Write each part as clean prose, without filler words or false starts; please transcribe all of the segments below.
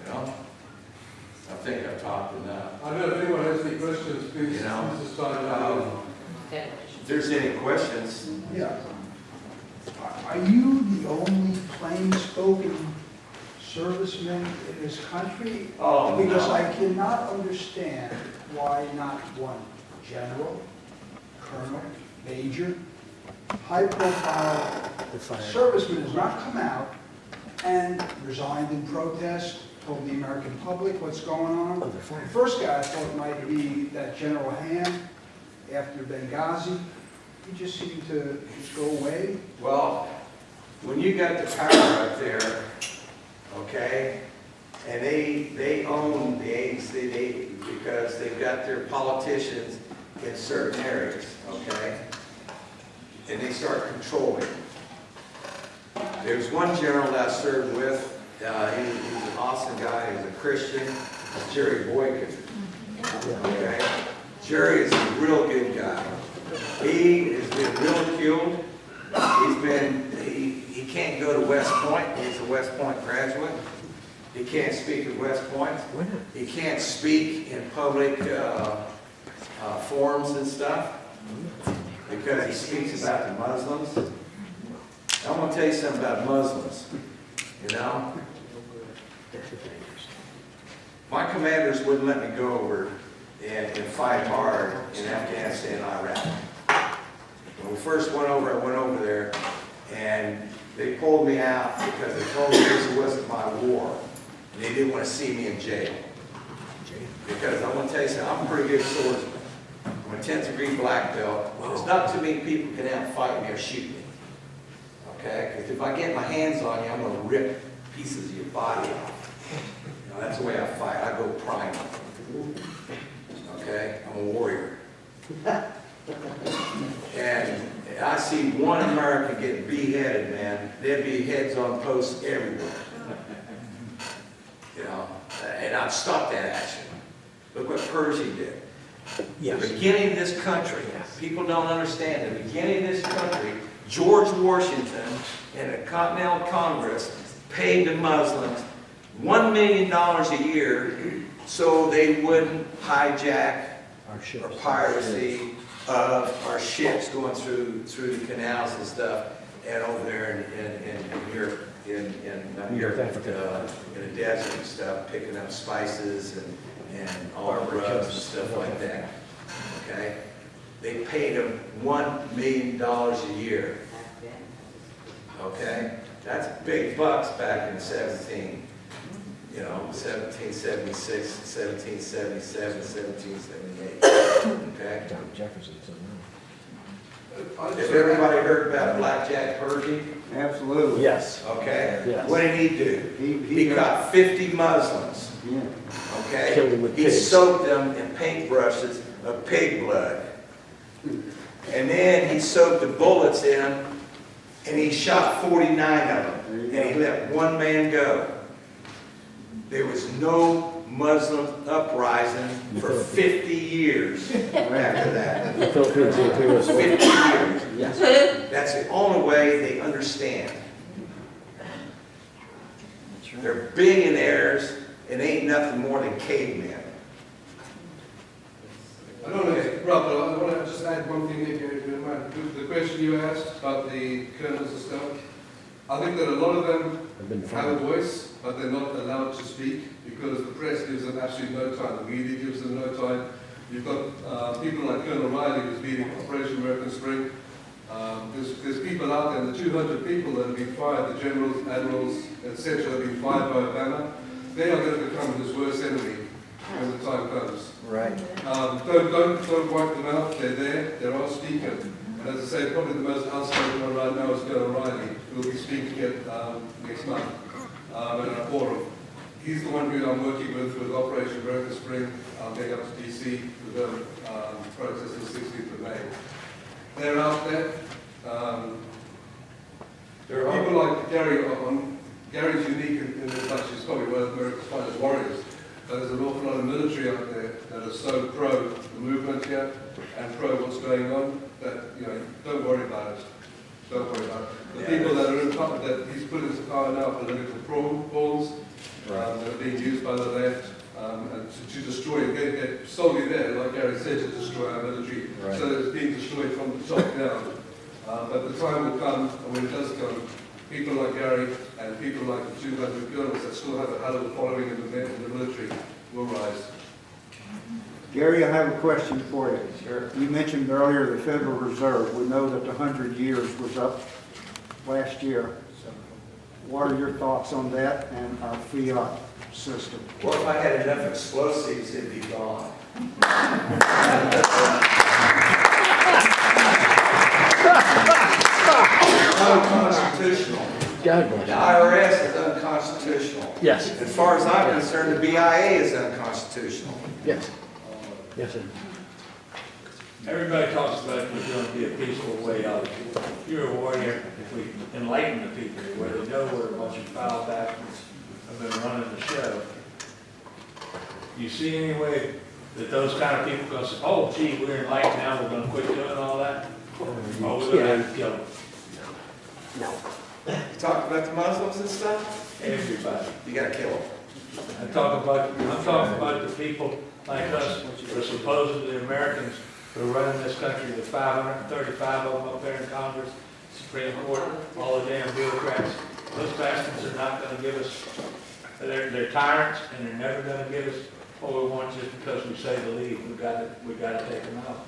You know? I think I've talked enough. I don't know if anyone has any questions, please, You know, this is time. If there's any questions, Yeah. Are you the only plain-spoken serviceman in this country? oh, Because no. I cannot understand why not one general, colonel, major, high-profile serviceman has not come out and resigned in protest, told the American public what's going on. The first guy I thought might be that General Ham after Benghazi. He just seemed to just go away. Well, when you got the power up there, okay, and they own the agency because they've got their politicians in certain areas, okay, and they start controlling. There's one general that I served with, he's an awesome guy, he's a Christian, Jerry Boykin, okay? Jerry is a real good guy. He has been ridiculed. He can't go to West Point. He's a West Point graduate. He can't speak at West Point. He can't speak in public forums and stuff because he speaks about the Muslims. I'm going to tell you something about Muslims. You know, my commanders wouldn't let me go over and fight hard in Afghanistan and Iraq. When we first went over, I went over there, and they pulled me out because they told me this wasn't my war, and they didn't want to see me in jail. Because I want to tell you something, I'm a pretty good swordsman. I'm a 10th degree black belt. There's not too many people can out-fight me or shoot me. Okay? Because if I get my hands on you, I'm going to rip pieces of your body off. You know, that's the way I fight. I go primal. Okay? I'm a warrior. And I see one American get beheaded, man. There'd be heads on posts everywhere. You know, and I'd stop that action. Look what Pershing did. Yes. The beginning of this country, people don't understand, the beginning of this country, George Washington and the Continental Congress paid the Muslims $1 million a year so they wouldn't hijack or piracy of our ships going through the canals and stuff, and over there in Europe, in Europe, in the desert and stuff, picking up spices and all the rubs and stuff like that. Okay, they paid them $1 million a year. Okay, that's big bucks back in 1776, 1777, 1778. Okay. Jefferson. Has everybody heard about Blackjack Pershing? Absolutely. Yes. Okay. Yes. What did he do? He caught 50 Muslims. Yeah. Okay. Killed them with He pigs. soaked them in paintbrushes of pig blood. And then he soaked the bullets in them, and he shot 49 of them. And he let one man go. There was no Muslim uprising for 50 years after that. The Philippines, the Imperial 50 years. Yes. That's the only way they understand. They're billionaires and ain't nothing more than cavemen. I don't know, Rob, but I want to just add one thing if you don't mind. The question you asked about the colonels and stuff, I think that a lot of them have a voice, but they're not allowed to speak because the press gives them absolutely no time. The media gives them no time. You've got people like Colonel Riley who's leading Operation American Spring. There's people out there, the 200 people that have been fired, the generals, admirals, etc., have been fired by Obama. They are going to become his worst enemy when the time comes. Right. Don't wipe them out. They're there. They're our speaker. And as I say, probably the most outspoken one right now is Colonel Riley, who will be speaking at next month in our forum. He's the one who I'm working with Operation American Spring. I'm going up to DC with them protest the 16th of May. They're out there. There are people like Gary. Gary's unique in as much he's probably one of America's finest warriors. But there's an awful lot of military out there that are so pro the movement here and pro what's going on that, you know, don't worry about it. Don't worry about it. The people that are in power, that he's put into power now, political pawns, being used by the left and to destroy, get solely there, like Gary said, to destroy our military. Right. So it's being destroyed from the top down. But the time will come, and when it does come, people like Gary and people like the 200 girls that still have a hell of a following in the military will rise. Gary, I have a question for you. Sure. You mentioned earlier the Federal Reserve. We know that the 100 years was up last year. What are your thoughts on that and our fiat system? Well, if I had enough explosives, it'd be gone. Unconstitutional. God The bless IRS is unconstitutional. you. Yes, As far as I'm concerned, the BIA is unconstitutional. yes. Yes, sir. Everybody talks about it's going to be a peaceful way out. If you're a warrior, if we enlighten the people where they know where a bunch of foul bastards have been running the show, you see any way that those kind of people going to say, oh, gee, we're enlightened now, we're going to quit doing all that? Oh, we're going to have to kill them. You talk about the Muslims and stuff, Everybody. you gotta kill them. I'm talking about the people like us, the supposedly Americans who are running this country, the 535 of them up there in Congress, Supreme Court, all the damn bureaucrats. Those bastards are not gonna give us, they're tyrants, and they're never gonna give us what we want just because we say to leave. We gotta take them out.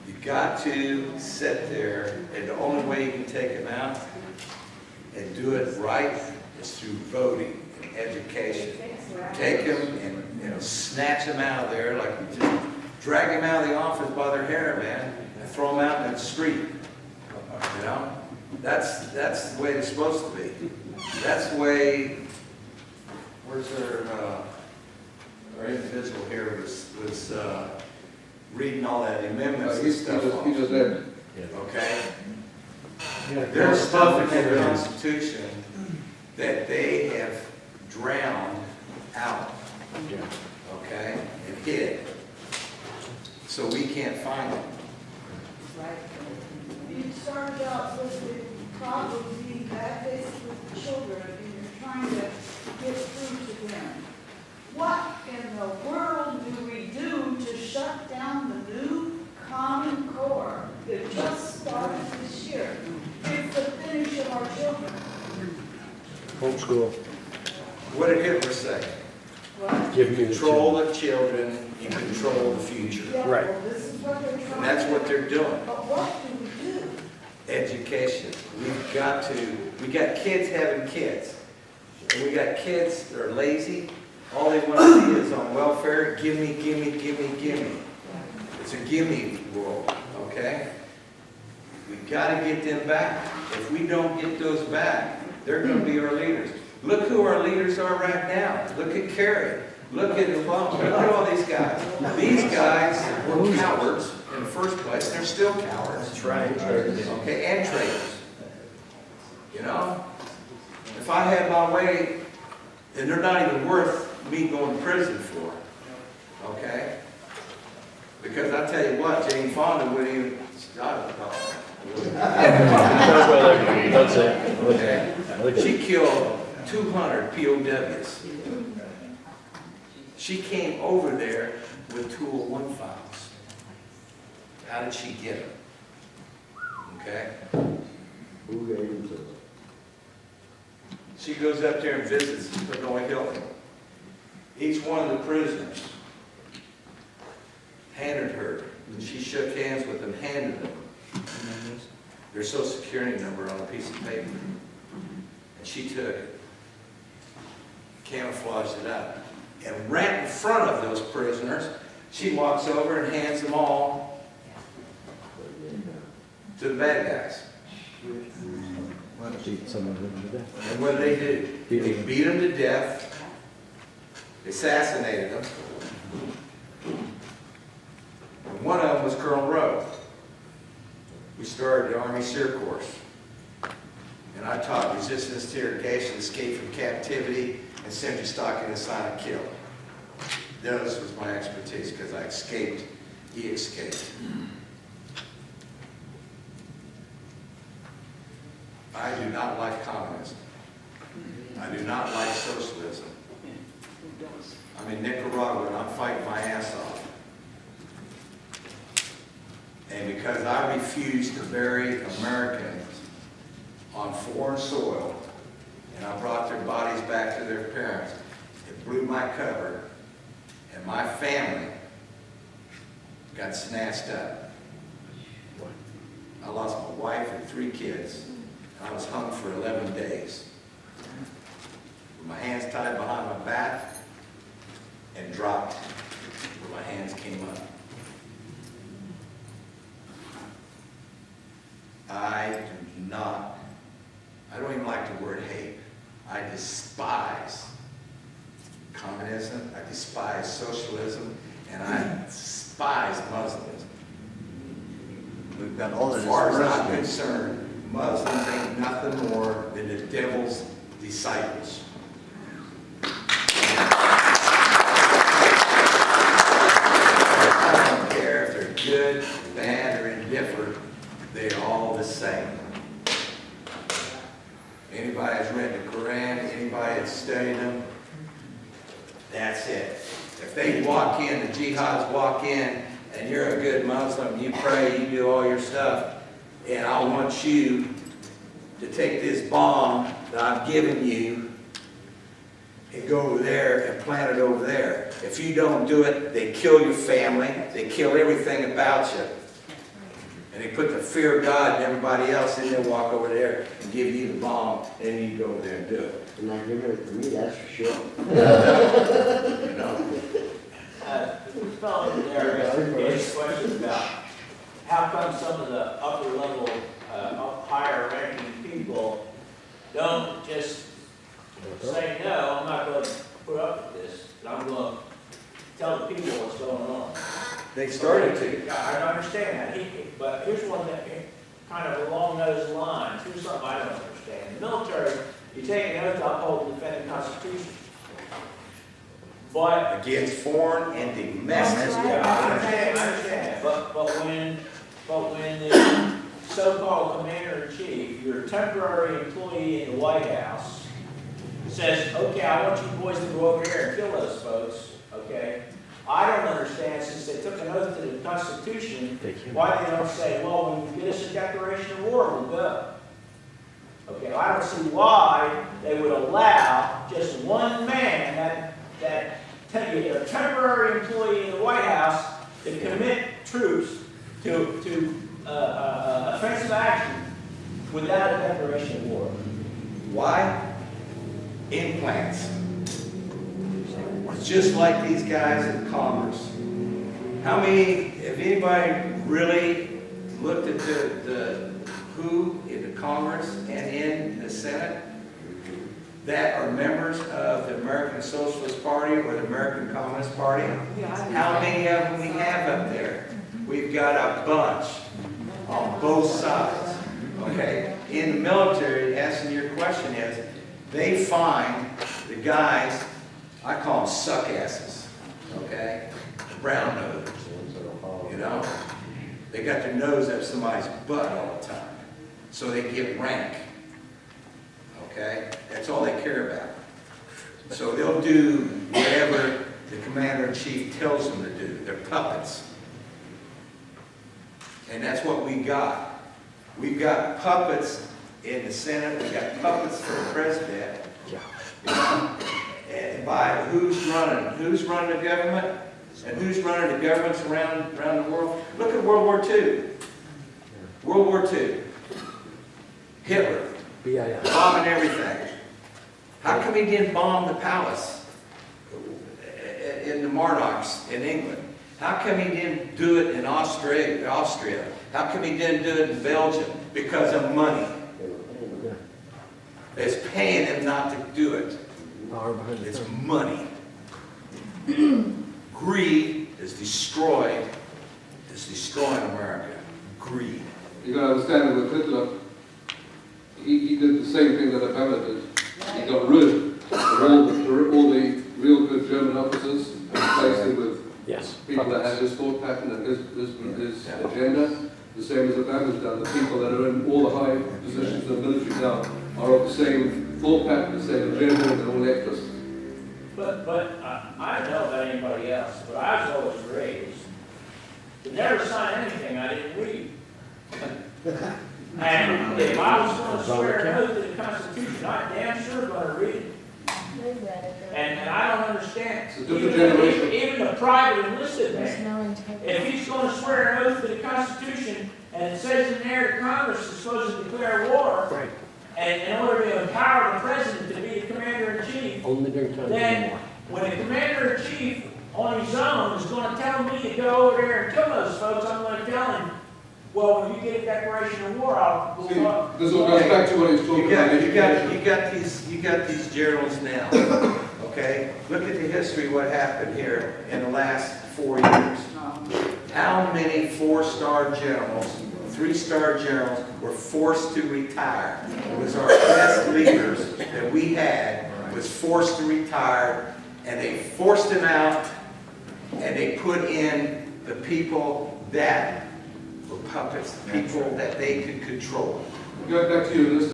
You got to sit there, and the only way you can take them out and do it right is through voting and education. Take them and, snatch them out of there, like you just drag them out of the office by their hair, man, and throw them out in the street. You know? That's the way it's supposed to be. That's the way, where's our individual here was reading all that amendments and stuff. He just said, Okay? There's stuff in the Constitution that they have drowned out, okay, and hid, so we can't find them. Right. You started out with the problems being bad faces with the children, and you're trying to get through to them. What in the world do we do to shut down the new Common Core that just started this year? It's the finish of our children. Homeschool. What did Hitler say? Right? Give You me the control the children, you control the future. Yeah, Right. well, this is what they're trying. And that's what they're doing. But what do we do? Education. We got kids having kids. And we got kids that are lazy. All they want to see is on welfare, gimme, gimme, gimme, gimme. It's a gimme world, okay? We got to get them back. If we don't get those back, they're going to be our leaders. Look who our leaders are right now. Look at Kerry. Look at Obama. Look at all these guys. These guys were cowards in the first place. They're still cowards. That's right. Okay, and traitors. You know? If I had my way, and they're not even worth me going to prison for. Okay? Because I tell you what, Jane Fonda wouldn't even, That's it. okay. She killed 200 POWs. She came over there with 201 files. How did she get them? Okay? Who gave them to us? She goes up there and visits Hanoi Hilton. Each one of the prisoners handed her, and she shook hands with them, handed them their social security number on a piece of paper. And she took it, camouflaged it up, and right in front of those prisoners, she walks over and hands them all to the bad guys. And what did? They beat them to death, assassinated them. And one of them was Colonel Rowe. We started the Army SEER course. And I taught resistance to irrigation, escape from captivity, and sentry stalking and silent kill. This was my expertise because I escaped, he escaped. I do not like communism. I do not like socialism. I'm in Nicaragua and I'm fighting my ass off. And because I refuse to bury Americans on foreign soil, and I brought their bodies back to their parents, it blew my cover, and my family got snatched up. I lost my wife and 3 kids. I was hung for 11 days. With my hands tied behind my back and dropped where my hands came up. I don't even like the word hate. I despise communism, I despise socialism, and I despise Muslims. As far as I'm concerned, Muslims ain't nothing more than the devil's disciples. I don't care if they're good, bad, or indifferent, they're all the same. Anybody that's read the Quran, anybody that's studied them, that's it. If they walk in, the jihads walk in, and you're a good Muslim, you pray, you do all your stuff, and I want you to take this bomb that I've given you and go over there and plant it over there. If you don't do it, they kill your family, they kill everything about you. And they put the fear of God in everybody else, and they'll walk over there and give you the bomb, and then you go over there and do it. And not giving it to me, that's for sure. You know? This fellow in there asked a question about how come some of the upper level, higher ranking people don't just say, no, I'm not going to put up with this, but I'm going to tell the people what's going on. They started to. Yeah, I understand that, but here's one that kind of along those lines. Here's something I don't understand. In the military, you take an oath to uphold and defend the Constitution. But Against foreign and domestic. yeah, I understand that. But when the so-called commander-in-chief, your temporary employee in the White House, says, okay, I want you boys to go over here and kill those folks, okay? I don't understand, since they took an oath to the Constitution, why they don't say, well, when you get us a declaration of war, we'll go. Okay, I don't see why they would allow just one man, that a temporary employee in the White House, to commit troops to offensive action without a declaration of war. Why? Implants. Just like these guys in Congress. How many, if anybody really looked at the who in the Congress and in the Senate that are members of the American Socialist Party or the American Communist Party? How many of them we have up there? We've got a bunch on both sides. Okay? In the military, answering your question is, they find the guys, I call them suck asses, okay? Brown nose, you know? They got their nose up somebody's butt all the time, so they get rank, okay? That's all they care about. So they'll do whatever the commander-in-chief tells them to do. They're puppets. And that's what we got. We've got puppets in the Senate, we've got puppets for the president. You know? And by who's running the government, and who's running the governments around the world. Look at World War II. World War II. Hitler, bombing everything. How come he didn't bomb the palace in the Monarchs in England? How come he didn't do it in Austria? How come he didn't do it in Belgium? Because of money. It's paying him not to do it. It's money. Greed is destroying America. Greed. You got to understand that with Hitler, he did the same thing that Obama did. He got rid of all the real good German officers and replaced them with people that had his thought pattern and his agenda, the same as Obama's done. The people that are in all the high positions of the military now are of the same thought pattern, the same agenda, and all extras. But I don't know about anybody else, but I was always raised to never sign anything I didn't read. And if I was going to swear an oath to the Constitution, I'm damn sure going to read it. And I don't understand, It's a different generation. even the private enlisted There's man, no integrity. if he's going to swear an oath to the Constitution, and it says in there that Congress is supposed to declare war, Right. and in order to empower the president to be the commander-in-chief, Only during times of then war. when the commander-in-chief on his own is going to tell me to go over there and kill those folks, I'm going to tell him, well, when you get a declaration of war, I'll See, go up. this all goes back to what he was talking about. You got these generals now, okay? Look at the history of what happened here in the last 4 years. How many 4-star generals, 3-star generals were forced to retire? It was our best leaders that we had was forced to retire, and they forced them out, and they put in the people that were puppets, people that they could control. Go back to your list.